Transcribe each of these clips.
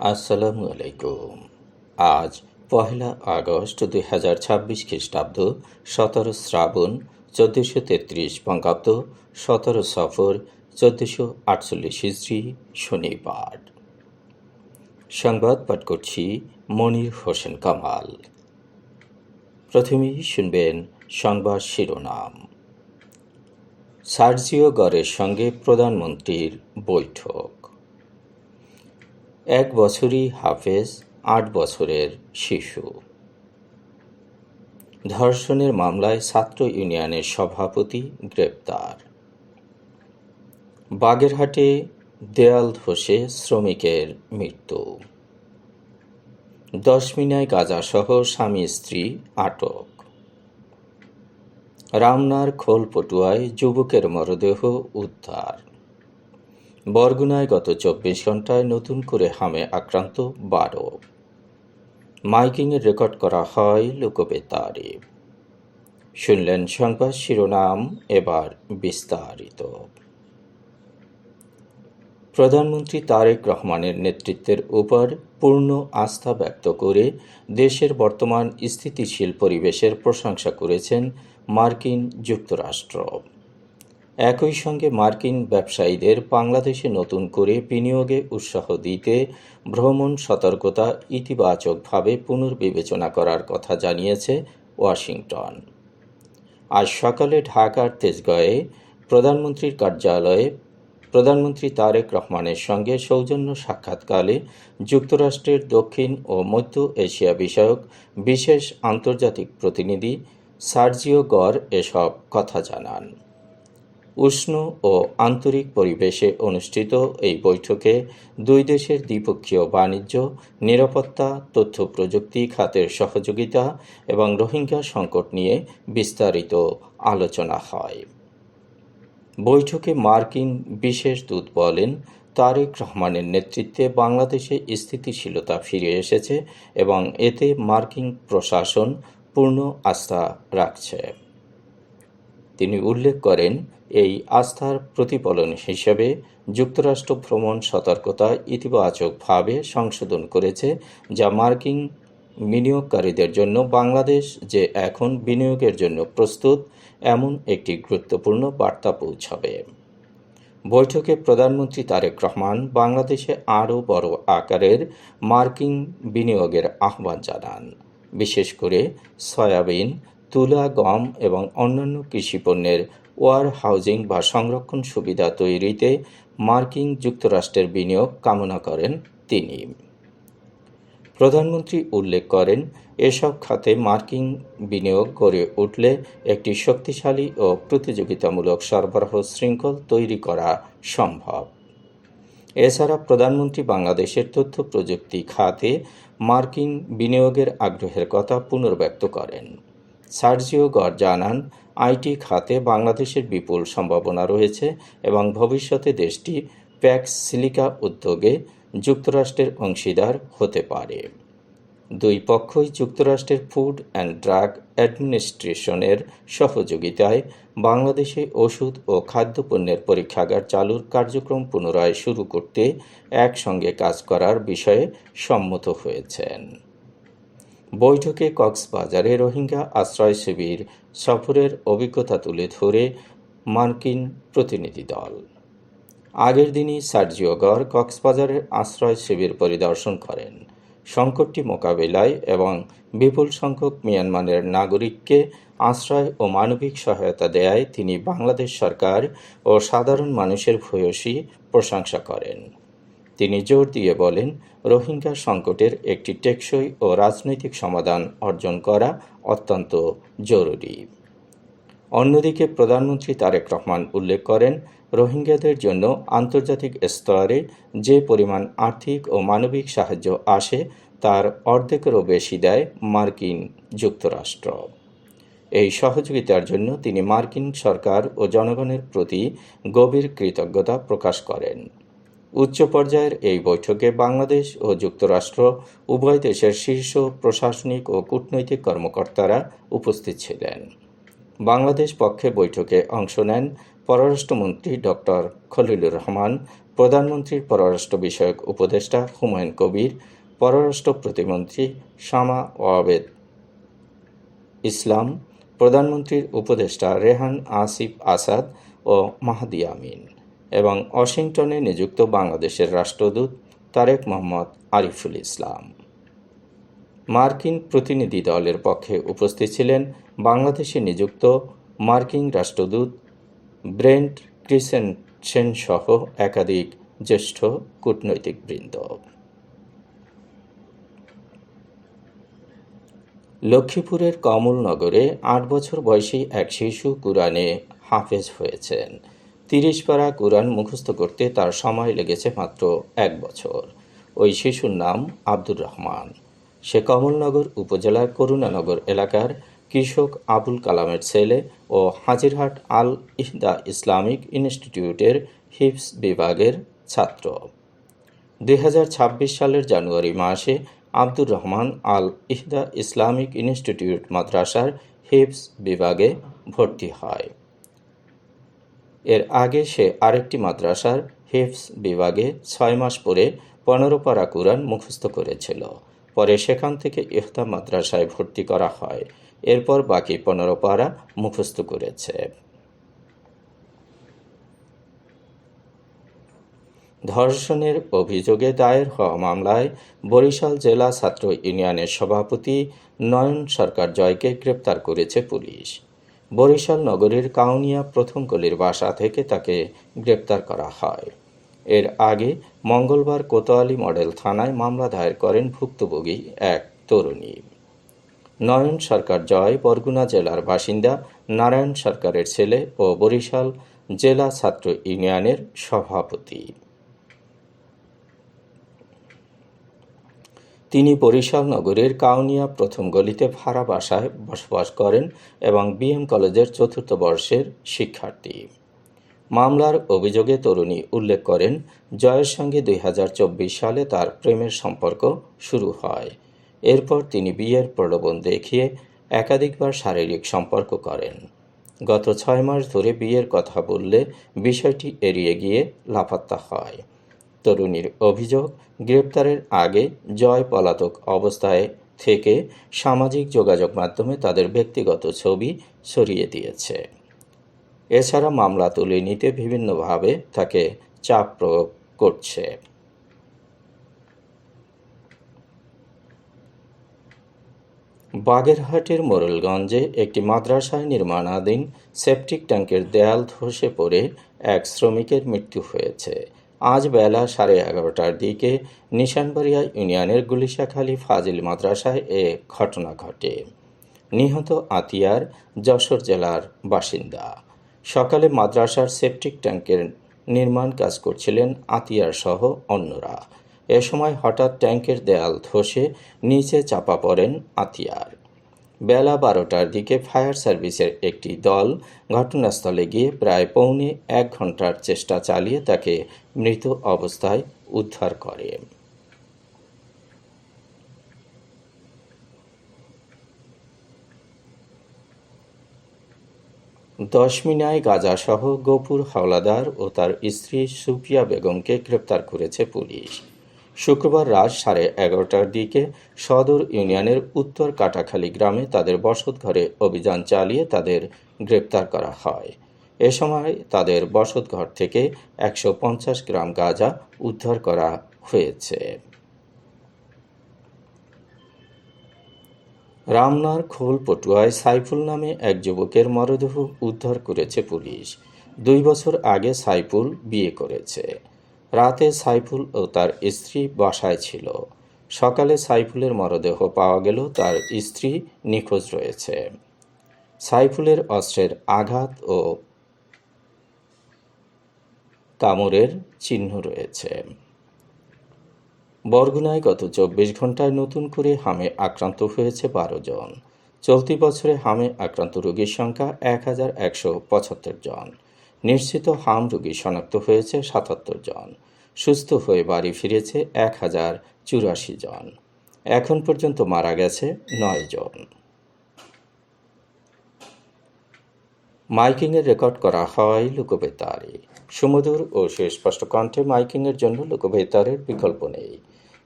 আসসালামু আলাইকুম। আজ ১ আগস্ট ২০২৬ খ্রিস্টাব্দ, ১৭ শ্রাবণ ১৪৩৩ বঙ্গাব্দ, ১৭ সফর ১৪৪৮ হিজরি, শনিবার। সংবাদ পাঠ করছি মনির হোসেন কামাল। প্রথমেই শুনবেন সংবাদ শিরোনাম। সার্জিও গরের সঙ্গে প্রধানমন্ত্রীর বৈঠক। ১ বছরই হাফেজ, ৮ বছরের শিশু। ধর্ষণের মামলায় ছাত্র ইউনিয়নের সভাপতি গ্রেপ্তার। বাগেরহাটে দেয়াল ধসে শ্রমিকের মৃত্যু। দশমিনায় গাঁজাসহ স্বামী স্ত্রী আটক। রামনার খোলপটুয়ায় যুবকের মরদেহ উদ্ধার। বরগুনায় গত ২৪ ঘণ্টায় নতুন করে হামে আক্রান্ত ১২। মাইকিংয়ের রেকর্ড করা হয় লোকবেতারে। শুনলেন সংবাদ শিরোনাম, এবার বিস্তারিত। প্রধানমন্ত্রী তারেক রহমানের নেতৃত্বের উপর পূর্ণ আস্থা ব্যক্ত করে দেশের বর্তমান স্থিতিশীল পরিবেশের প্রশংসা করেছেন মার্কিন যুক্তরাষ্ট্র। একই সঙ্গে মার্কিন ব্যবসায়ীদের বাংলাদেশে নতুন করে বিনিয়োগে উৎসাহ দিতে ভ্রমণ সতর্কতা ইতিবাচকভাবে পুনর্বিবেচনা করার কথা জানিয়েছে ওয়াশিংটন। আজ সকালে ঢাকার তেজগাঁয়ে প্রধানমন্ত্রীর কার্যালয়ে প্রধানমন্ত্রী তারেক রহমানের সঙ্গে সৌজন্য সাক্ষাৎকালে যুক্তরাষ্ট্রের দক্ষিণ ও মধ্য এশিয়া বিষয়ক বিশেষ আন্তর্জাতিক প্রতিনিধি সার্জিও গর এসব কথা জানান। উষ্ণ ও আন্তরিক পরিবেশে অনুষ্ঠিত এই বৈঠকে দুই দেশের দ্বিপক্ষীয় বাণিজ্য, নিরাপত্তা, তথ্য প্রযুক্তি খাতের সহযোগিতা এবং রোহিঙ্গা সংকট নিয়ে বিস্তারিত আলোচনা হয়। বৈঠকে মার্কিন বিশেষ দূত বলেন, তারেক রহমানের নেতৃত্বে বাংলাদেশে স্থিতিশীলতা ফিরে এসেছে এবং এতে মার্কিন প্রশাসন পূর্ণ আস্থা রাখছে। তিনি উল্লেখ করেন, এই আস্থার প্রতিফলন হিসেবে যুক্তরাষ্ট্র ভ্রমণ সতর্কতা ইতিবাচকভাবে সংশোধন করেছে, যা মার্কিন বিনিয়োগকারীদের জন্য বাংলাদেশ যে এখন বিনিয়োগের জন্য প্রস্তুত এমন একটি গুরুত্বপূর্ণ বার্তা পৌঁছাবে। বৈঠকে প্রধানমন্ত্রী তারেক রহমান বাংলাদেশে আরও বড় আকারের মার্কিন বিনিয়োগের আহ্বান জানান, বিশেষ করে সয়াবিন, তুলা, গম এবং অন্যান্য কৃষিপণ্যের ওয়ার হাউজিং বা সংরক্ষণ সুবিধা তৈরিতে মার্কিন যুক্তরাষ্ট্রের বিনিয়োগ কামনা করেন তিনি। প্রধানমন্ত্রী উল্লেখ করেন, এসব খাতে মার্কিন বিনিয়োগ গড়ে উঠলে একটি শক্তিশালী ও প্রতিযোগিতামূলক সরবরাহ শৃঙ্খল তৈরি করা সম্ভব। এছাড়া প্রধানমন্ত্রী বাংলাদেশের তথ্য প্রযুক্তি খাতে মার্কিন বিনিয়োগের আগ্রহের কথা পুনর্ব্যক্ত করেন। সার্জিও গর জানান, আইটি খাতে বাংলাদেশের বিপুল সম্ভাবনা রয়েছে এবং ভবিষ্যতে দেশটি প্যাক্স সিলিকা উদ্যোগে যুক্তরাষ্ট্রের অংশীদার হতে পারে। দুই পক্ষই যুক্তরাষ্ট্রের ফুড অ্যান্ড ড্রাগ অ্যাডমিনিস্ট্রেশনের সহযোগিতায় বাংলাদেশে ওষুধ ও খাদ্যপণ্যের পরীক্ষাগার চালুর কার্যক্রম পুনরায় শুরু করতে একসঙ্গে কাজ করার বিষয়ে সম্মত হয়েছেন। বৈঠকে কক্সবাজারে রোহিঙ্গা আশ্রয় শিবির সফরের অভিজ্ঞতা তুলে ধরে মার্কিন প্রতিনিধি দল। আগের দিনই সার্জিও গর কক্সবাজারের আশ্রয় শিবির পরিদর্শন করেন। সংকটটি মোকাবিলায় এবং বিপুল সংখ্যক মিয়ানমারের নাগরিককে আশ্রয় ও মানবিক সহায়তা দেয়ায় তিনি বাংলাদেশ সরকার ও সাধারণ মানুষের ভূয়সী প্রশংসা করেন। তিনি জোর দিয়ে বলেন, রোহিঙ্গা সংকটের একটি টেকসই ও রাজনৈতিক সমাধান অর্জন করা অত্যন্ত জরুরি। অন্যদিকে প্রধানমন্ত্রী তারেক রহমান উল্লেখ করেন, রোহিঙ্গাদের জন্য আন্তর্জাতিক স্তরে যে পরিমাণ আর্থিক ও মানবিক সাহায্য আসে তার অর্ধেকেরও বেশি দেয় মার্কিন যুক্তরাষ্ট্র। এই সহযোগিতার জন্য তিনি মার্কিন সরকার ও জনগণের প্রতি গভীর কৃতজ্ঞতা প্রকাশ করেন। উচ্চ পর্যায়ের এই বৈঠকে বাংলাদেশ ও যুক্তরাষ্ট্র উভয় দেশের শীর্ষ প্রশাসনিক ও কূটনৈতিক কর্মকর্তারা উপস্থিত ছিলেন। বাংলাদেশ পক্ষে বৈঠকে অংশ নেন পররাষ্ট্রমন্ত্রী ডক্টর খলিলুর রহমান, প্রধানমন্ত্রীর পররাষ্ট্র বিষয়ক উপদেষ্টা হুমায়ুন কবির, পররাষ্ট্র প্রতিমন্ত্রী শামা ওয়াবেদ ইসলাম, প্রধানমন্ত্রীর উপদেষ্টা রেহান আসিফ আসাদ ও মাহদি আমিন এবং ওয়াশিংটনে নিযুক্ত বাংলাদেশের রাষ্ট্রদূত তারেক মোহাম্মদ আরিফুল ইসলাম। মার্কিন প্রতিনিধি দলের পক্ষে উপস্থিত ছিলেন বাংলাদেশে নিযুক্ত মার্কিন রাষ্ট্রদূত ব্রেন্ট ক্রিসেনসেন সহ একাধিক জ্যেষ্ঠ কূটনৈতিকবৃন্দ। লক্ষ্মীপুরের কমলনগরে ৮ বছর বয়সী এক শিশু কুরআনে হাফেজ হয়েছেন। ৩০ পারা কুরআন মুখস্থ করতে তার সময় লেগেছে মাত্র ১ বছর। ওই শিশুর নাম আব্দুর রহমান। সে কমলনগর উপজেলার করুণানগর এলাকার কৃষক আবুল কালামের ছেলে ও হাজিরহাট আল ইহদা ইসলামিক ইনস্টিটিউটের হিফজ বিভাগের ছাত্র। ২০২৬ সালের জানুয়ারি মাসে আব্দুর রহমান আল ইহদা ইসলামিক ইনস্টিটিউট মাদ্রাসার হিফজ বিভাগে ভর্তি হয়। এর আগে সে আরেকটি মাদ্রাসার হিফজ বিভাগে ৬ মাস পরে ১৫ পারা কুরআন মুখস্থ করেছিল। পরে সেখান থেকে ইহদা মাদ্রাসায় ভর্তি করা হয়। এরপর বাকি ১৫ পারা মুখস্থ করেছে। ধর্ষণের অভিযোগে দায়ের হওয়া মামলায় বরিশাল জেলা ছাত্র ইউনিয়নের সভাপতি নয়ন সরকার জয়কে গ্রেপ্তার করেছে পুলিশ। বরিশাল নগরীর কাউনিয়া প্রথম গলির বাসা থেকে তাকে গ্রেপ্তার করা হয়। এর আগে মঙ্গলবার কোতোয়ালি মডেল থানায় মামলা দায়ের করেন ভুক্তভোগী এক তরুণী। নয়ন সরকার জয় বরগুনা জেলার বাসিন্দা নারায়ণ সরকারের ছেলে ও বরিশাল জেলা ছাত্র ইউনিয়নের সভাপতি। তিনি বরিশাল নগরের কাউনিয়া প্রথম গলিতে ভাড়া বাসায় বসবাস করেন এবং বিএম কলেজের ৪র্থ বর্ষের শিক্ষার্থী। মামলার অভিযোগে তরুণী উল্লেখ করেন, জয়ের সঙ্গে ২০২৪ সালে তার প্রেমের সম্পর্ক শুরু হয়। এরপর তিনি বিয়ের প্রলোভন দেখিয়ে একাধিকবার শারীরিক সম্পর্ক করেন। গত ৬ মাস ধরে বিয়ের কথা বললে বিষয়টি এড়িয়ে গিয়ে লাপাত্তা হয়। তরুণীর অভিযোগ, গ্রেপ্তারের আগে জয় পলাতক অবস্থায় থেকে সামাজিক যোগাযোগ মাধ্যমে তাদের ব্যক্তিগত ছবি ছড়িয়ে দিয়েছে। এছাড়া মামলা তুলে নিতে বিভিন্নভাবে তাকে চাপ প্রয়োগ করছে। বাগেরহাটের মোরেলগঞ্জে একটি মাদ্রাসায় নির্মাণাধীন সেপটিক ট্যাঙ্কের দেয়াল ধসে পড়ে এক শ্রমিকের মৃত্যু হয়েছে। আজ বেলা 11:30টার দিকে নিশানবাড়িয়া ইউনিয়নের গুলিশাখালী ফাজিল মাদ্রাসায় এ ঘটনা ঘটে। নিহত আতিয়ার যশোর জেলার বাসিন্দা। সকালে মাদ্রাসার সেপটিক ট্যাঙ্কের নির্মাণ কাজ করছিলেন আতিয়ার সহ অন্যরা। এ সময় হঠাৎ ট্যাঙ্কের দেয়াল ধসে নিচে চাপা পড়েন আতিয়ার। বেলা 12টার দিকে ফায়ার সার্ভিসের একটি দল ঘটনাস্থলে গিয়ে প্রায় পৌনে 1 ঘন্টার চেষ্টা চালিয়ে তাকে মৃত অবস্থায় উদ্ধার করে। দশমিনায় গাজাসহ গফুর হাওলাদার ও তার স্ত্রী সুফিয়া বেগমকে গ্রেপ্তার করেছে পুলিশ। শুক্রবার রাত 11:30টার দিকে সদর ইউনিয়নের উত্তর কাটাখালী গ্রামে তাদের বসতঘরে অভিযান চালিয়ে তাদের গ্রেপ্তার করা হয়। এ সময় তাদের বসতঘর থেকে 150 গ্রাম গাঁজা উদ্ধার করা হয়েছে। রামনার খোল পটুয়ায় সাইফুল নামে এক যুবকের মরদেহ উদ্ধার করেছে পুলিশ। 2 বছর আগে সাইফুল বিয়ে করেছে। রাতে সাইফুল ও তার স্ত্রী বাসায় ছিল। সকালে সাইফুলের মরদেহ পাওয়া গেল, তার স্ত্রী নিখোঁজ রয়েছে। সাইফুলের অস্ত্রের আঘাত ও কামড়ের চিহ্ন রয়েছে। বরগুনায় গত 24 ঘন্টায় নতুন করে হামে আক্রান্ত হয়েছে 12 জন। চলতি বছরে হামে আক্রান্ত রোগীর সংখ্যা 1175 জন। নিশ্চিত হাম রোগী শনাক্ত হয়েছে 77 জন। সুস্থ হয়ে বাড়ি ফিরেছে 1084 জন। এখন পর্যন্ত মারা গেছে 9 জন। মাইকিংয়ের রেকর্ড করা হয় লোকবেতারে। সুমধুর ও সুস্পষ্ট কণ্ঠে মাইকিংয়ের জন্য লোকবেতারের বিকল্প নেই।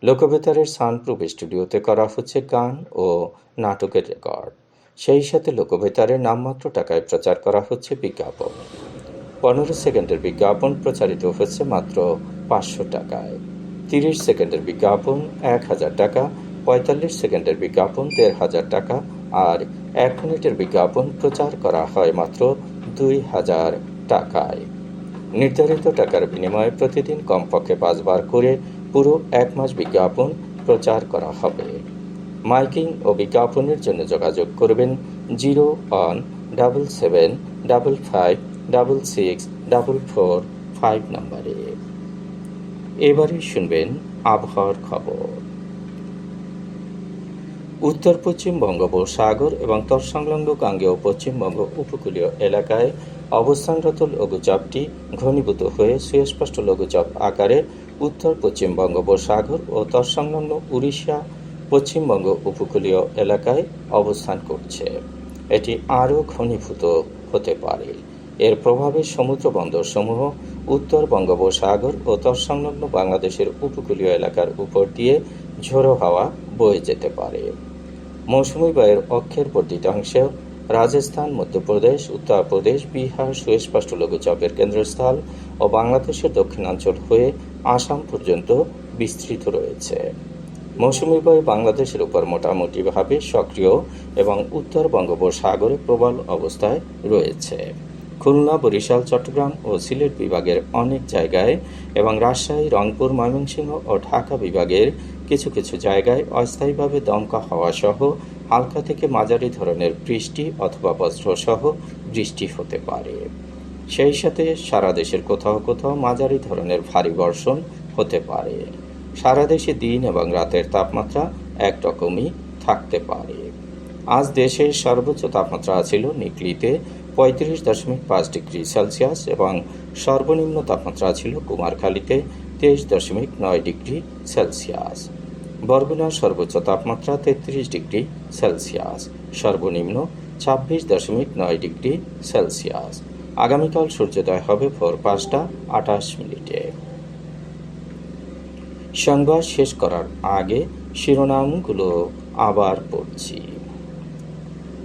লোকবেতারের সাউন্ডপ্রুফ স্টুডিওতে করা হচ্ছে গান ও নাটকের রেকর্ড। সেই সাথে লোকবেতারের নামমাত্র টাকায় প্রচার করা হচ্ছে বিজ্ঞাপন। 15 সেকেন্ডের বিজ্ঞাপন প্রচারিত হচ্ছে মাত্র 500 টাকায়। 30 সেকেন্ডের বিজ্ঞাপন 1000 টাকা, 45 সেকেন্ডের বিজ্ঞাপন 1500 টাকা আর 1 মিনিটের বিজ্ঞাপন প্রচার করা হয় মাত্র 2000 টাকায়। নির্ধারিত টাকার বিনিময়ে প্রতিদিন কমপক্ষে 5 বার করে পুরো 1 মাস বিজ্ঞাপন প্রচার করা হবে। মাইকিং ও বিজ্ঞাপনের জন্য যোগাযোগ করবেন 0-17755664445 নম্বরে। এবারে শুনবেন আবহাওয়ার খবর। উত্তর পশ্চিম বঙ্গোপসাগর এবং তৎসংলগ্ন গাঙ্গেয় পশ্চিমবঙ্গ উপকূলীয় এলাকায় অবস্থানরত লঘুচাপটি ঘনীভূত হয়ে সুস্পষ্ট লঘুচাপ আকারে উত্তর পশ্চিম বঙ্গোপসাগর ও তৎসংলগ্ন উড়িষ্যা পশ্চিমবঙ্গ উপকূলীয় এলাকায় অবস্থান করছে। এটি আরও ঘনীভূত হতে পারে। এর প্রভাবে সমুদ্র বন্দরসমূহ উত্তর বঙ্গোপসাগর ও তৎসংলগ্ন বাংলাদেশের উপকূলীয় এলাকার উপর দিয়ে ঝোড়ো হাওয়া বয়ে যেতে পারে। মৌসুমী বায়ুর অক্ষের বর্ধিতাংশে রাজস্থান, মধ্যপ্রদেশ, উত্তরপ্রদেশ, বিহার সুস্পষ্ট লঘুচাপের কেন্দ্রস্থল ও বাংলাদেশের দক্ষিণাঞ্চল হয়ে আসাম পর্যন্ত বিস্তৃত রয়েছে। মৌসুমী বায়ু বাংলাদেশের উপর মোটামুটিভাবে সক্রিয় এবং উত্তর বঙ্গোপসাগরে প্রবল অবস্থায় রয়েছে। খুলনা, বরিশাল, চট্টগ্রাম ও সিলেট বিভাগের অনেক জায়গায় এবং রাজশাহী, রংপুর, ময়মনসিংহ ও ঢাকা বিভাগের কিছু কিছু জায়গায় অস্থায়ীভাবে দমকা হাওয়া সহ হালকা থেকে মাঝারি ধরনের বৃষ্টি অথবা বজ্রসহ বৃষ্টি হতে পারে। সেই সাথে সারা দেশের কোথাও কোথাও মাঝারি ধরনের ভারী বর্ষণ হতে পারে। সারা দেশে দিন এবং রাতের তাপমাত্রা একরকমই থাকতে পারে। আজ দেশের সর্বোচ্চ তাপমাত্রা ছিল নিকলিতে 35.5 ডিগ্রি সেলসিয়াস এবং সর্বনিম্ন তাপমাত্রা ছিল কুমারখালীতে 23.9 ডিগ্রি সেলসিয়াস। বরগুনার সর্বোচ্চ তাপমাত্রা 33 ডিগ্রি সেলসিয়াস, সর্বনিম্ন 26.9 ডিগ্রি সেলসিয়াস। আগামীকাল সূর্যোদয় হবে ভোর 5:28। সংবাদ শেষ করার আগে শিরোনামগুলো আবার পড়ছি।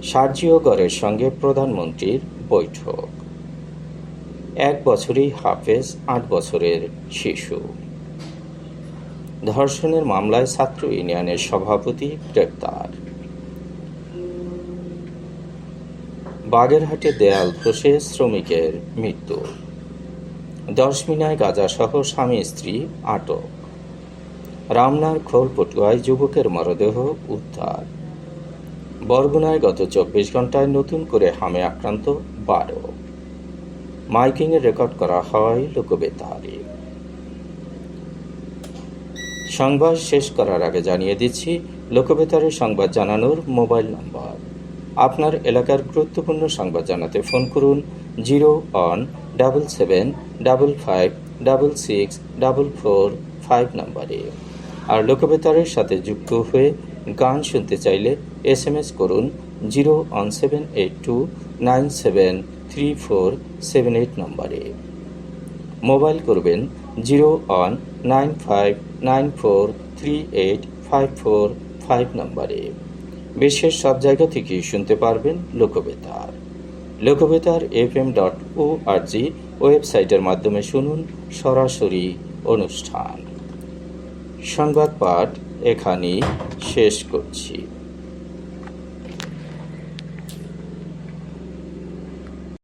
সার্জিও গরের সঙ্গে প্রধানমন্ত্রীর বৈঠক। 1 বছরই হাফেজ, 8 বছরের শিশু। ধর্ষণের মামলায় ছাত্র ইউনিয়নের সভাপতি গ্রেপ্তার। বাগেরহাটে দেয়াল ধসে শ্রমিকের মৃত্যু। 10 মিনায় গাঁজাসহ স্বামী স্ত্রী আটক। রামনার খোলপটুয়ায় যুবকের মরদেহ উদ্ধার। বরগুনায় গত 24 ঘন্টায় নতুন করে হামে আক্রান্ত 12। মাইকিংয়ে রেকর্ড করা হয় লোকবেতারে। সংবাদ শেষ করার আগে জানিয়ে দিচ্ছি লোকবেতারে সংবাদ জানানোর মোবাইল নম্বর। আপনার এলাকার গুরুত্বপূর্ণ সংবাদ জানাতে ফোন করুন 0-17755664445 নম্বরে। আর লোকবেতারের সাথে যুক্ত হয়ে গান শুনতে চাইলে SMS করুন 01782973478 নম্বরে। মোবাইল করবেন 01959438545 নম্বরে। বিশ্বের সব জায়গা থেকেই শুনতে পারবেন লোকবেতার। লোকবেতার fm.org ওয়েবসাইটের মাধ্যমে শুনুন সরাসরি অনুষ্ঠান। সংবাদ পাঠ এখানেই শেষ করছি।